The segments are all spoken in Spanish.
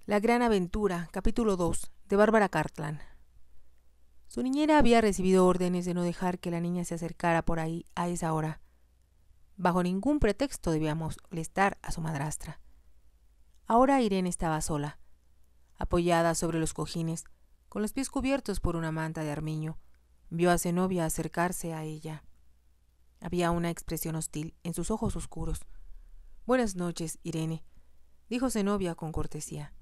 La gran aventura, capítulo 2, de Bárbara Cartland. Su niñera había recibido órdenes de no dejar que la niña se acercara por ahí a esa hora. Bajo ningún pretexto debía molestar a su madrastra. Ahora Irene estaba sola, apoyada sobre los cojines, con los pies cubiertos por una manta de armiño. Vio a Zenobia acercarse a ella. Había una expresión hostil en sus ojos oscuros. «Buenas noches, Irene», dijo Zenobia con cortesía.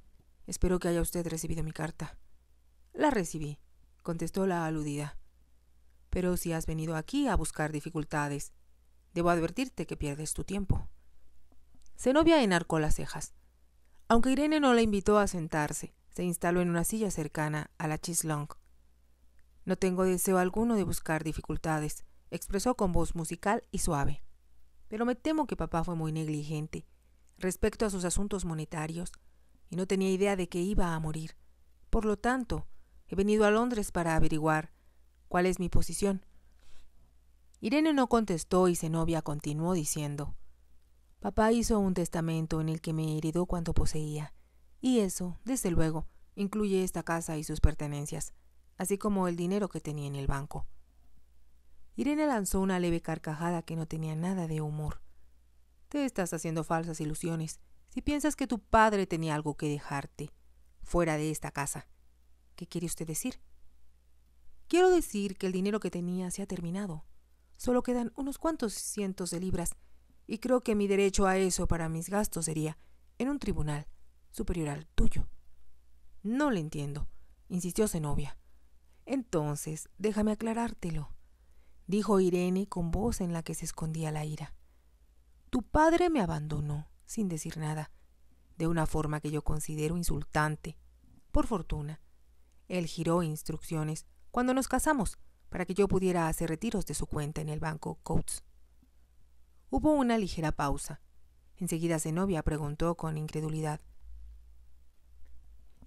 «Espero que haya usted recibido mi carta». «La recibí», contestó la aludida. «Pero si has venido aquí a buscar dificultades, debo advertirte que pierdes tu tiempo». Zenobia enarcó las cejas. Aunque Irene no la invitó a sentarse, se instaló en una silla cercana a la chaise-longue. «No tengo deseo alguno de buscar dificultades», expresó con voz musical y suave. «Pero me temo que papá fue muy negligente respecto a sus asuntos monetarios y no tenía idea de que iba a morir. Por lo tanto, he venido a Londres para averiguar cuál es mi posición». Irene no contestó y Zenobia continuó diciendo: «Papá hizo un testamento en el que me heredó cuanto poseía, y eso, desde luego, incluye esta casa y sus pertenencias, así como el dinero que tenía en el banco». Irene lanzó una leve carcajada que no tenía nada de humor. «Te estás haciendo falsas ilusiones si piensas que tu padre tenía algo que dejarte fuera de esta casa. ¿Qué quiere usted decir?» «Quiero decir que el dinero que tenía se ha terminado. Solo quedan unos cuantos cientos de libras, y creo que mi derecho a eso para mis gastos sería, en un tribunal, superior al tuyo». «No le entiendo», insistió Zenobia. «Entonces, déjame aclarártelo», dijo Irene con voz en la que se escondía la ira. «Tu padre me abandonó, sin decir nada, de una forma que yo considero insultante. Por fortuna, él giró instrucciones cuando nos casamos para que yo pudiera hacer retiros de su cuenta en el banco Coutts». Hubo una ligera pausa. Enseguida Zenobia preguntó con incredulidad: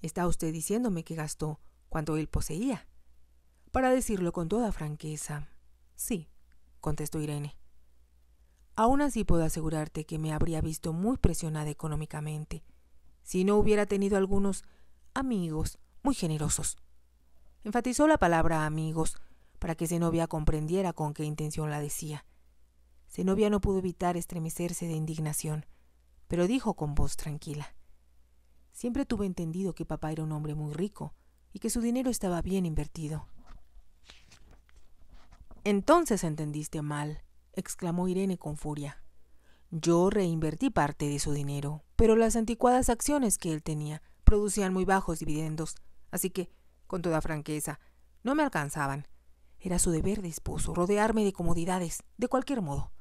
«¿Está usted diciéndome que gastó cuanto él poseía?» «Para decirlo con toda franqueza, sí», contestó Irene. «Aún así puedo asegurarte que me habría visto muy presionada económicamente si no hubiera tenido algunos amigos muy generosos». Enfatizó la palabra amigos para que Zenobia comprendiera con qué intención la decía. Zenobia no pudo evitar estremecerse de indignación, pero dijo con voz tranquila: «Siempre tuve entendido que papá era un hombre muy rico y que su dinero estaba bien invertido». «Entonces entendiste mal», exclamó Irene con furia. «Yo reinvertí parte de su dinero, pero las anticuadas acciones que él tenía producían muy bajos dividendos, así que, con toda franqueza, no me alcanzaban. Era su deber de esposo rodearme de comodidades, de cualquier modo».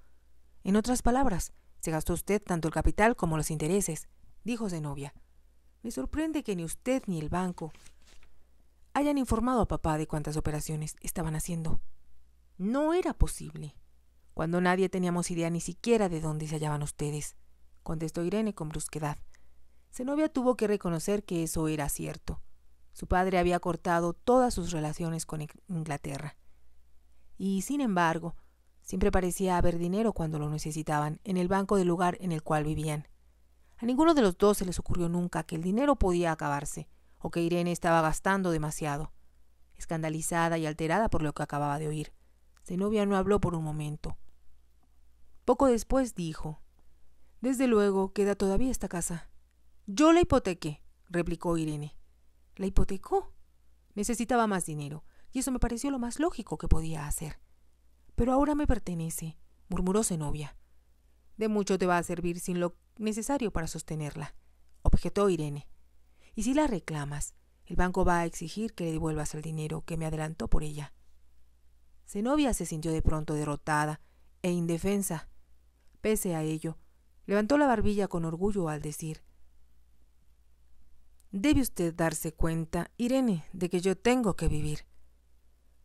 «En otras palabras, se gastó usted tanto el capital como los intereses», dijo Zenobia. «Me sorprende que ni usted ni el banco hayan informado a papá de cuántas operaciones estaban haciendo». «No era posible, cuando nadie teníamos idea ni siquiera de dónde se hallaban ustedes», contestó Irene con brusquedad. Zenobia tuvo que reconocer que eso era cierto. Su padre había cortado todas sus relaciones con Inglaterra. Y, sin embargo, siempre parecía haber dinero cuando lo necesitaban en el banco del lugar en el cual vivían. A ninguno de los dos se les ocurrió nunca que el dinero podía acabarse o que Irene estaba gastando demasiado. Escandalizada y alterada por lo que acababa de oír, Zenobia no habló por un momento. Poco después dijo: «Desde luego queda todavía esta casa». «Yo la hipotequé», replicó Irene. «¿La hipotecó?» «Necesitaba más dinero, y eso me pareció lo más lógico que podía hacer». «Pero ahora me pertenece», murmuró Zenobia. «De mucho te va a servir sin lo necesario para sostenerla», objetó Irene. «Y si la reclamas, el banco va a exigir que le devuelvas el dinero que me adelantó por ella». Zenobia se sintió de pronto derrotada e indefensa. Pese a ello, levantó la barbilla con orgullo al decir: «Debe usted darse cuenta, Irene, de que yo tengo que vivir».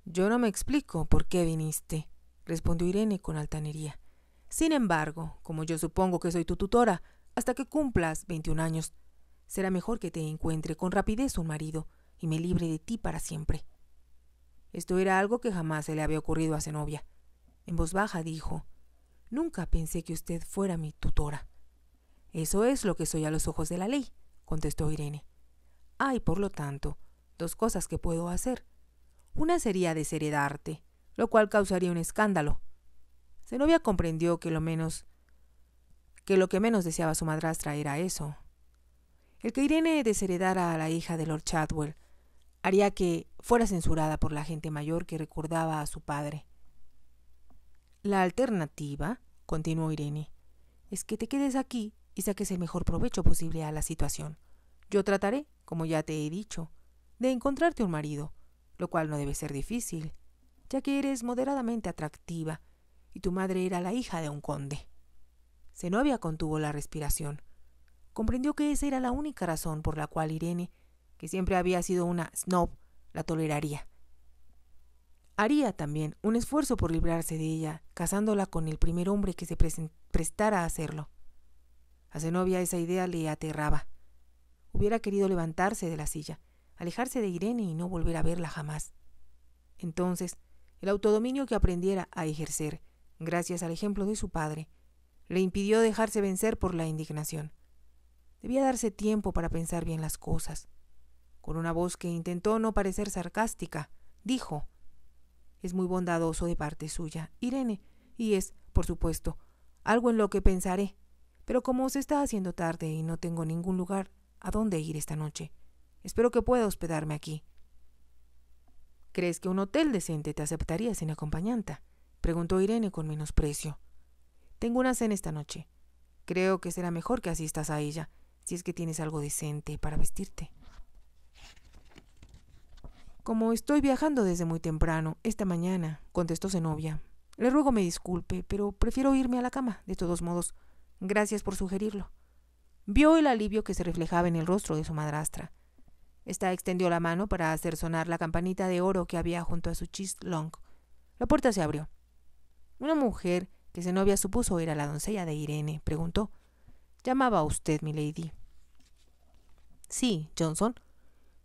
«Yo no me explico por qué viniste», respondió Irene con altanería. «Sin embargo, como yo supongo que soy tu tutora hasta que cumplas 21 años, será mejor que te encuentre con rapidez un marido y me libre de ti para siempre». Esto era algo que jamás se le había ocurrido a Zenobia. En voz baja dijo: «Nunca pensé que usted fuera mi tutora». «Eso es lo que soy a los ojos de la ley», contestó Irene. Hay, por lo tanto, dos cosas que puedo hacer. Una sería desheredarte, lo cual causaría un escándalo. Zenobia comprendió que lo que menos deseaba su madrastra era eso. El que Irene desheredara a la hija de Lord Chadwell haría que fuera censurada por la gente mayor que recordaba a su padre. La alternativa, continuó Irene, es que te quedes aquí y saques el mejor provecho posible a la situación. Yo trataré, como ya te he dicho, de encontrarte un marido, lo cual no debe ser difícil, ya que eres moderadamente atractiva y tu madre era la hija de un conde. Zenobia contuvo la respiración. Comprendió que esa era la única razón por la cual Irene, que siempre había sido una snob, la toleraría. Haría también un esfuerzo por librarse de ella, casándola con el primer hombre que se prestara a hacerlo. A Zenobia esa idea le aterraba. Hubiera querido levantarse de la silla, alejarse de Irene y no volver a verla jamás. Entonces, el autodominio que aprendiera a ejercer, gracias al ejemplo de su padre, le impidió dejarse vencer por la indignación. Debía darse tiempo para pensar bien las cosas. Con una voz que intentó no parecer sarcástica, dijo: «Es muy bondadoso de parte suya, Irene, y es, por supuesto, algo en lo que pensaré, pero como se está haciendo tarde y no tengo ningún lugar a dónde ir esta noche, espero que pueda hospedarme aquí». «¿Crees que un hotel decente te aceptaría sin acompañanta?», preguntó Irene con menosprecio. «Tengo una cena esta noche. Creo que será mejor que asistas a ella, si es que tienes algo decente para vestirte». «Como estoy viajando desde muy temprano, esta mañana», contestó Zenobia, «le ruego me disculpe, pero prefiero irme a la cama, de todos modos. Gracias por sugerirlo». Vio el alivio que se reflejaba en el rostro de su madrastra. Esta extendió la mano para hacer sonar la campanita de oro que había junto a su chis-long. La puerta se abrió. Una mujer que Zenobia supuso era la doncella de Irene preguntó: «¿Llamaba a usted, milady?» «Sí, Johnson.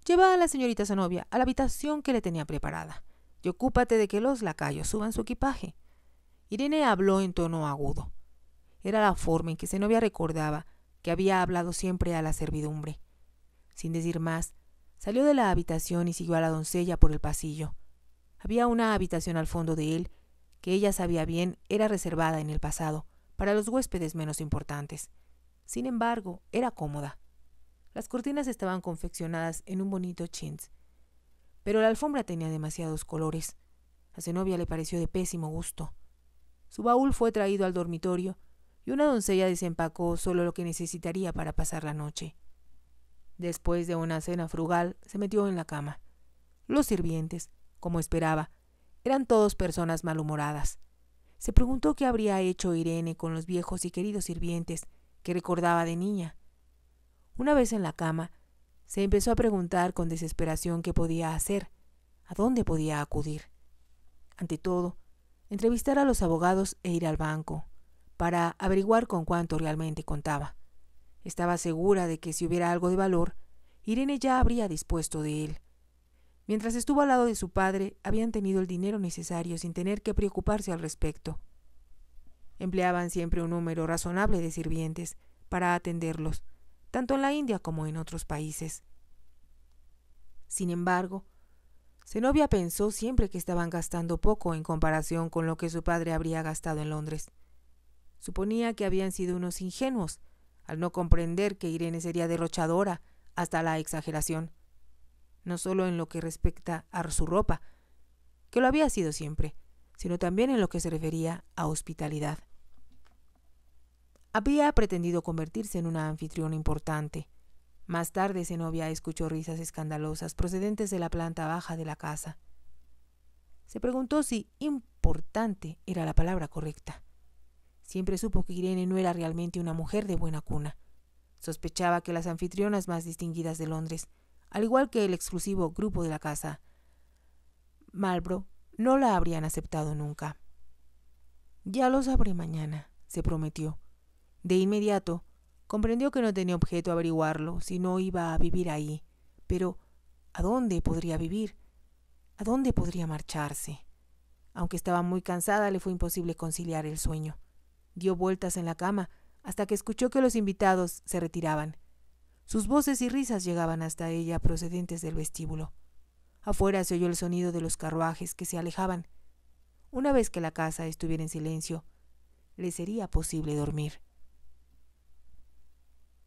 Lleva a la señorita Zenobia a la habitación que le tenía preparada y ocúpate de que los lacayos suban su equipaje». Irene habló en tono agudo. Era la forma en que Zenobia recordaba que había hablado siempre a la servidumbre. Sin decir más, salió de la habitación y siguió a la doncella por el pasillo. Había una habitación al fondo de él que ella sabía bien era reservada en el pasado para los huéspedes menos importantes. Sin embargo, era cómoda. Las cortinas estaban confeccionadas en un bonito chintz, pero la alfombra tenía demasiados colores. A Zenobia le pareció de pésimo gusto. Su baúl fue traído al dormitorio y una doncella desempacó solo lo que necesitaría para pasar la noche. Después de una cena frugal, se metió en la cama. Los sirvientes, como esperaba, eran todos personas malhumoradas. Se preguntó qué habría hecho Irene con los viejos y queridos sirvientes que recordaba de niña. Una vez en la cama, se empezó a preguntar con desesperación qué podía hacer, a dónde podía acudir. Ante todo, entrevistar a los abogados e ir al banco, para averiguar con cuánto realmente contaba. Estaba segura de que si hubiera algo de valor, Irene ya habría dispuesto de él. Mientras estuvo al lado de su padre, habían tenido el dinero necesario sin tener que preocuparse al respecto. Empleaban siempre un número razonable de sirvientes para atenderlos, tanto en la India como en otros países. Sin embargo, Zenobia pensó siempre que estaban gastando poco en comparación con lo que su padre habría gastado en Londres. Suponía que habían sido unos ingenuos al no comprender que Irene sería derrochadora hasta la exageración, no solo en lo que respecta a su ropa, que lo había sido siempre, sino también en lo que se refería a hospitalidad. Había pretendido convertirse en una anfitriona importante. Más tarde Zenobia escuchó risas escandalosas procedentes de la planta baja de la casa. Se preguntó si importante era la palabra correcta. Siempre supo que Irene no era realmente una mujer de buena cuna. Sospechaba que las anfitrionas más distinguidas de Londres, al igual que el exclusivo grupo de la casa Marlborough, no la habrían aceptado nunca. «Ya lo sabré mañana», se prometió. De inmediato, comprendió que no tenía objeto averiguarlo si no iba a vivir ahí. Pero, ¿a dónde podría vivir? ¿A dónde podría marcharse? Aunque estaba muy cansada, le fue imposible conciliar el sueño. Dio vueltas en la cama hasta que escuchó que los invitados se retiraban. Sus voces y risas llegaban hasta ella procedentes del vestíbulo. Afuera se oyó el sonido de los carruajes que se alejaban. Una vez que la casa estuviera en silencio, le sería posible dormir.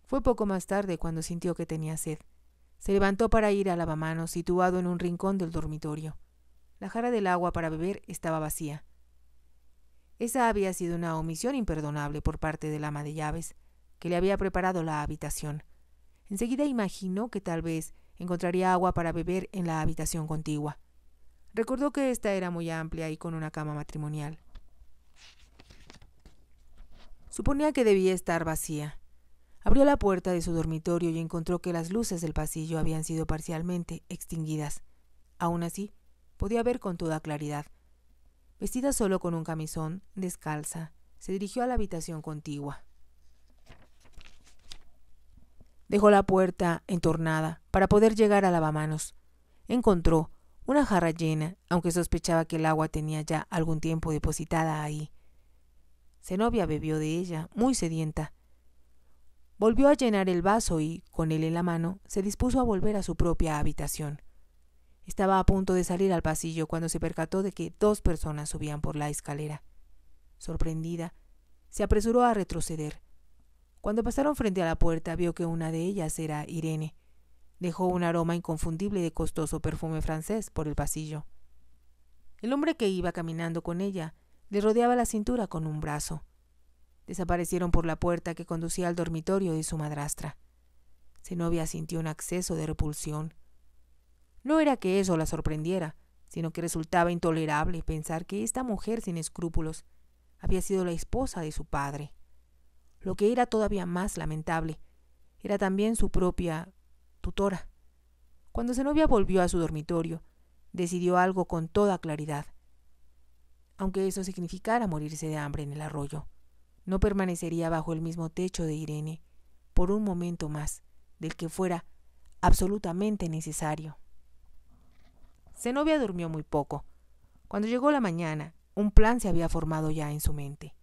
Fue poco más tarde cuando sintió que tenía sed. Se levantó para ir al lavamanos situado en un rincón del dormitorio. La jarra del agua para beber estaba vacía. Esa había sido una omisión imperdonable por parte del ama de llaves, que le había preparado la habitación. Enseguida imaginó que tal vez encontraría agua para beber en la habitación contigua. Recordó que ésta era muy amplia y con una cama matrimonial. Suponía que debía estar vacía. Abrió la puerta de su dormitorio y encontró que las luces del pasillo habían sido parcialmente extinguidas. Aún así, podía ver con toda claridad. Vestida solo con un camisón, descalza, se dirigió a la habitación contigua. Dejó la puerta entornada para poder llegar al lavamanos. Encontró una jarra llena, aunque sospechaba que el agua tenía ya algún tiempo depositada ahí. Zenobia bebió de ella, muy sedienta. Volvió a llenar el vaso y, con él en la mano, se dispuso a volver a su propia habitación. Estaba a punto de salir al pasillo cuando se percató de que 2 personas subían por la escalera. Sorprendida, se apresuró a retroceder. Cuando pasaron frente a la puerta, vio que una de ellas era Irene. Dejó un aroma inconfundible de costoso perfume francés por el pasillo. El hombre que iba caminando con ella le rodeaba la cintura con un brazo. Desaparecieron por la puerta que conducía al dormitorio de su madrastra. Zenobia sintió un acceso de repulsión. No era que eso la sorprendiera, sino que resultaba intolerable pensar que esta mujer sin escrúpulos había sido la esposa de su padre. Lo que era todavía más lamentable, era también su propia tutora. Cuando Zenobia volvió a su dormitorio, decidió algo con toda claridad. Aunque eso significara morirse de hambre en el arroyo, no permanecería bajo el mismo techo de Irene por un momento más, del que fuera absolutamente necesario. Zenobia durmió muy poco. Cuando llegó la mañana, un plan se había formado ya en su mente.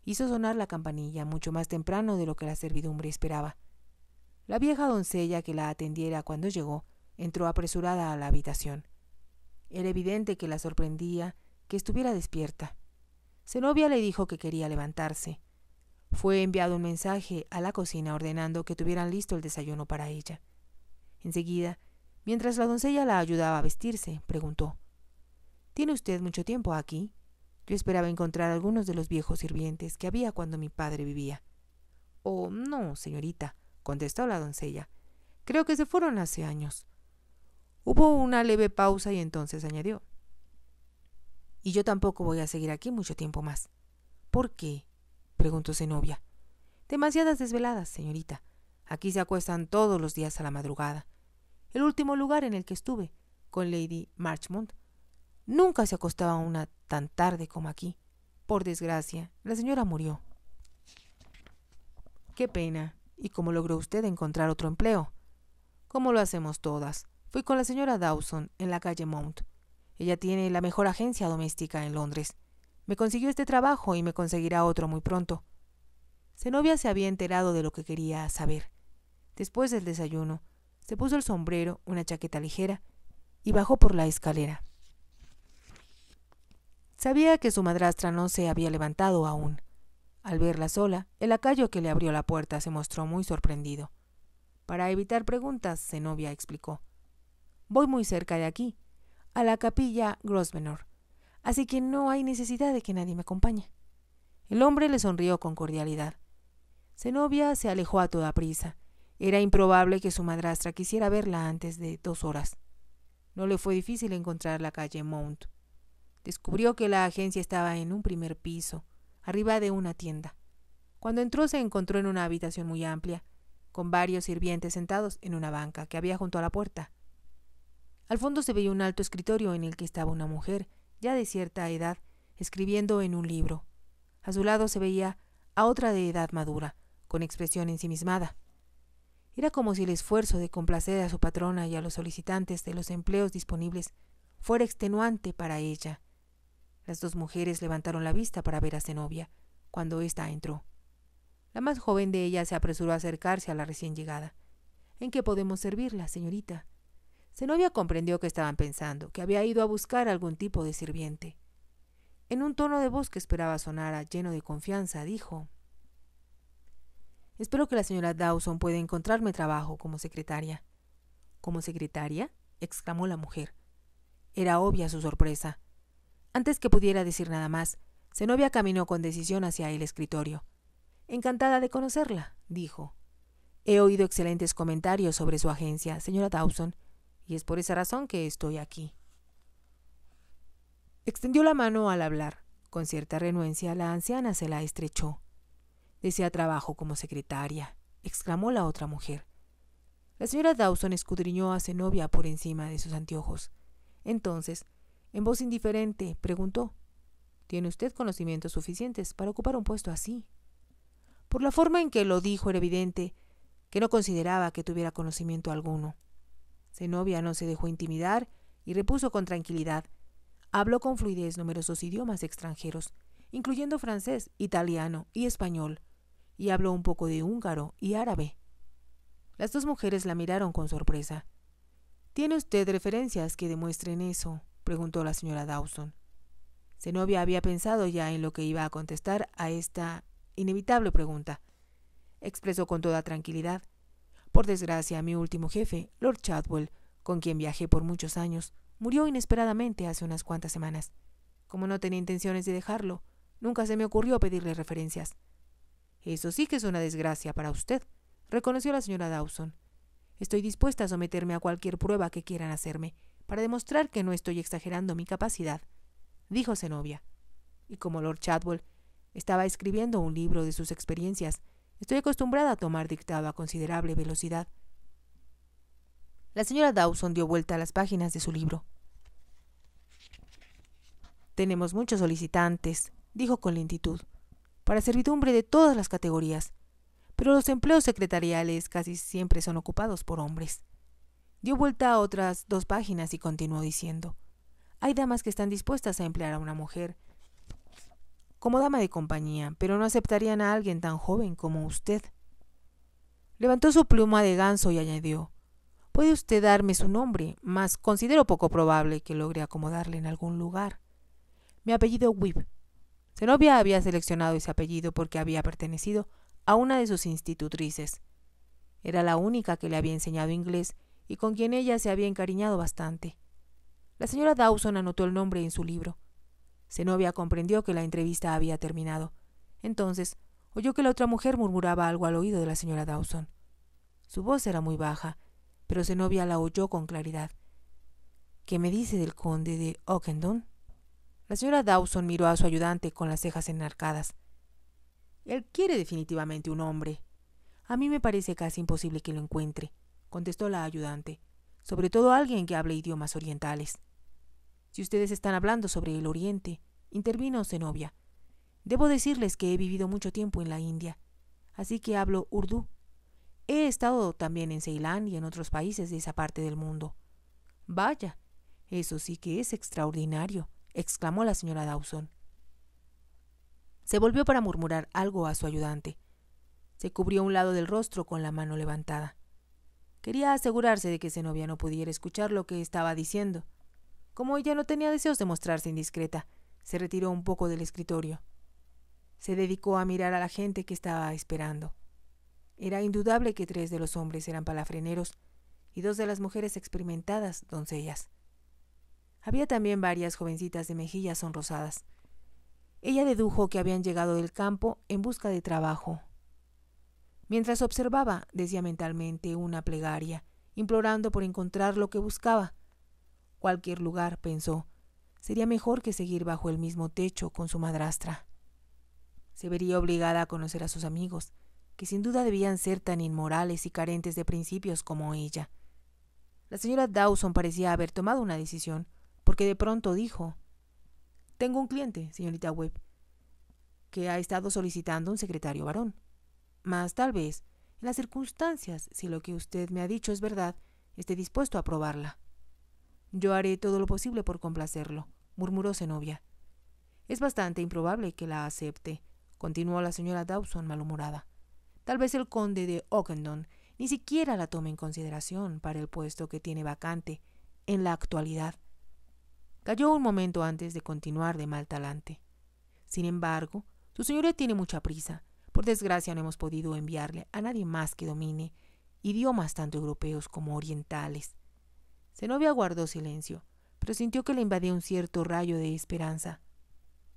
Hizo sonar la campanilla mucho más temprano de lo que la servidumbre esperaba. La vieja doncella que la atendiera cuando llegó entró apresurada a la habitación. Era evidente que la sorprendía que estuviera despierta. Zenobia le dijo que quería levantarse. Fue enviado un mensaje a la cocina ordenando que tuvieran listo el desayuno para ella. Enseguida, mientras la doncella la ayudaba a vestirse, preguntó: ¿Tiene usted mucho tiempo aquí? Yo esperaba encontrar algunos de los viejos sirvientes que había cuando mi padre vivía. Oh, no, señorita, contestó la doncella. Creo que se fueron hace años. Hubo una leve pausa y entonces añadió: Y yo tampoco voy a seguir aquí mucho tiempo más. ¿Por qué?, preguntó Zenobia. Demasiadas desveladas, señorita. Aquí se acuestan todos los días a la madrugada. El último lugar en el que estuve, con Lady Marchmont, nunca se acostaba una tan tarde como aquí. Por desgracia, la señora murió. Qué pena. ¿Y cómo logró usted encontrar otro empleo? Como lo hacemos todas. Fui con la señora Dawson en la calle Mount. Ella tiene la mejor agencia doméstica en Londres. Me consiguió este trabajo y me conseguirá otro muy pronto. Zenobia se había enterado de lo que quería saber. Después del desayuno, se puso el sombrero, una chaqueta ligera, y bajó por la escalera. Sabía que su madrastra no se había levantado aún. Al verla sola, el lacayo que le abrió la puerta se mostró muy sorprendido. Para evitar preguntas, Zenobia explicó: Voy muy cerca de aquí, a la capilla Grosvenor, así que no hay necesidad de que nadie me acompañe. El hombre le sonrió con cordialidad. Zenobia se alejó a toda prisa. Era improbable que su madrastra quisiera verla antes de 2 horas. No le fue difícil encontrar la calle Mount. Descubrió que la agencia estaba en un primer piso, arriba de una tienda. Cuando entró se encontró en una habitación muy amplia, con varios sirvientes sentados en una banca que había junto a la puerta. Al fondo se veía un alto escritorio en el que estaba una mujer, ya de cierta edad, escribiendo en un libro. A su lado se veía a otra de edad madura, con expresión ensimismada. Era como si el esfuerzo de complacer a su patrona y a los solicitantes de los empleos disponibles fuera extenuante para ella. Las 2 mujeres levantaron la vista para ver a Zenobia, cuando ésta entró. La más joven de ellas se apresuró a acercarse a la recién llegada. ¿En qué podemos servirla, señorita? Zenobia comprendió que estaban pensando, que había ido a buscar algún tipo de sirviente. En un tono de voz que esperaba sonara lleno de confianza, dijo: «Espero que la señora Dawson pueda encontrarme trabajo como secretaria». «¿Como secretaria?», exclamó la mujer. Era obvia su sorpresa. Antes que pudiera decir nada más, Zenobia caminó con decisión hacia el escritorio. «Encantada de conocerla», dijo. «He oído excelentes comentarios sobre su agencia, señora Dawson, y es por esa razón que estoy aquí». Extendió la mano al hablar. Con cierta renuencia, la anciana se la estrechó. «Desea trabajo como secretaria», exclamó la otra mujer. La señora Dawson escudriñó a Zenobia por encima de sus anteojos. Entonces, en voz indiferente, preguntó: «¿Tiene usted conocimientos suficientes para ocupar un puesto así?». Por la forma en que lo dijo era evidente que no consideraba que tuviera conocimiento alguno. Zenobia no se dejó intimidar y repuso con tranquilidad. Habló con fluidez numerosos idiomas extranjeros, incluyendo francés, italiano y español, y habló un poco de húngaro y árabe. Las dos mujeres la miraron con sorpresa. «¿Tiene usted referencias que demuestren eso?», preguntó la señora Dawson. Zenobia había pensado ya en lo que iba a contestar a esta inevitable pregunta. Expresó con toda tranquilidad: «Por desgracia, mi último jefe, Lord Chadwell, con quien viajé por muchos años, murió inesperadamente hace unas cuantas semanas. Como no tenía intenciones de dejarlo, nunca se me ocurrió pedirle referencias». «Eso sí que es una desgracia para usted», reconoció la señora Dawson. «Estoy dispuesta a someterme a cualquier prueba que quieran hacerme, para demostrar que no estoy exagerando mi capacidad», dijo Zenobia. «Y como Lord Chadwell estaba escribiendo un libro de sus experiencias, estoy acostumbrada a tomar dictado a considerable velocidad». La señora Dawson dio vuelta a las páginas de su libro. «Tenemos muchos solicitantes», dijo con lentitud, «para servidumbre de todas las categorías, pero los empleos secretariales casi siempre son ocupados por hombres». Dio vuelta a otras 2 páginas y continuó diciendo: «Hay damas que están dispuestas a emplear a una mujer como dama de compañía, pero no aceptarían a alguien tan joven como usted». Levantó su pluma de ganso y añadió: «Puede usted darme su nombre, mas considero poco probable que logre acomodarle en algún lugar». «Mi apellido Webb». Zenobia había seleccionado ese apellido porque había pertenecido a una de sus institutrices. Era la única que le había enseñado inglés y con quien ella se había encariñado bastante. La señora Dawson anotó el nombre en su libro. Zenobia comprendió que la entrevista había terminado. Entonces oyó que la otra mujer murmuraba algo al oído de la señora Dawson. Su voz era muy baja, pero Zenobia la oyó con claridad. «¿Qué me dice del conde de Ockendon?». La señora Dawson miró a su ayudante con las cejas enarcadas. «Él quiere definitivamente un hombre. A mí me parece casi imposible que lo encuentre», contestó la ayudante, «sobre todo alguien que hable idiomas orientales». «Si ustedes están hablando sobre el Oriente», intervino Zenobia, «debo decirles que he vivido mucho tiempo en la India, así que hablo urdú. He estado también en Ceilán y en otros países de esa parte del mundo». «Vaya, eso sí que es extraordinario», exclamó la señora Dawson. Se volvió para murmurar algo a su ayudante. Se cubrió un lado del rostro con la mano levantada. Quería asegurarse de que Zenobia no pudiera escuchar lo que estaba diciendo. Como ella no tenía deseos de mostrarse indiscreta, se retiró un poco del escritorio. Se dedicó a mirar a la gente que estaba esperando. Era indudable que 3 de los hombres eran palafreneros y 2 de las mujeres experimentadas doncellas. Había también varias jovencitas de mejillas sonrosadas. Ella dedujo que habían llegado del campo en busca de trabajo. Mientras observaba, decía mentalmente una plegaria, implorando por encontrar lo que buscaba. Cualquier lugar, pensó, sería mejor que seguir bajo el mismo techo con su madrastra. Se vería obligada a conocer a sus amigos, que sin duda debían ser tan inmorales y carentes de principios como ella. La señora Dawson parecía haber tomado una decisión, porque de pronto dijo: «Tengo un cliente, señorita Webb, que ha estado solicitando un secretario varón. Mas tal vez, en las circunstancias, si lo que usted me ha dicho es verdad, esté dispuesto a probarla». «Yo haré todo lo posible por complacerlo», murmuró Zenobia. «Es bastante improbable que la acepte», continuó la señora Dawson malhumorada. «Tal vez el conde de Ockendon ni siquiera la tome en consideración para el puesto que tiene vacante en la actualidad. Calló un momento antes de continuar de mal talante. Sin embargo, su señoría tiene mucha prisa. Por desgracia no hemos podido enviarle a nadie más que domine idiomas tanto europeos como orientales. Zenobia guardó silencio, pero sintió que le invadía un cierto rayo de esperanza.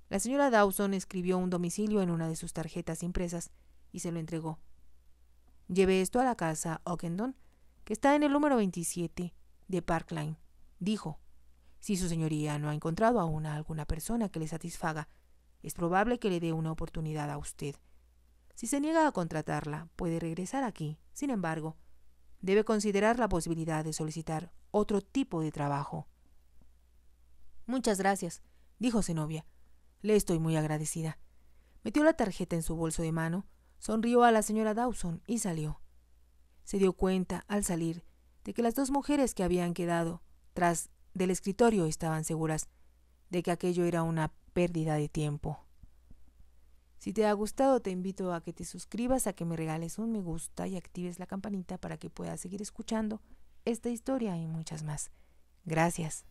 La señora Dawson escribió un domicilio en una de sus tarjetas impresas y se lo entregó. «Lleve esto a la casa Ockendon, que está en el número 27 de Park Lane», dijo. «Si su señoría no ha encontrado aún a alguna persona que le satisfaga, es probable que le dé una oportunidad a usted. Si se niega a contratarla, puede regresar aquí. Sin embargo, debe considerar la posibilidad de solicitar otro tipo de trabajo». «Muchas gracias», dijo Zenobia. «Le estoy muy agradecida». Metió la tarjeta en su bolso de mano, sonrió a la señora Dawson y salió. Se dio cuenta, al salir, de que las dos mujeres que habían quedado tras del escritorio estaban seguras de que aquello era una pérdida de tiempo. Si te ha gustado, te invito a que te suscribas, a que me regales un me gusta y actives la campanita para que puedas seguir escuchando esta historia y muchas más. Gracias.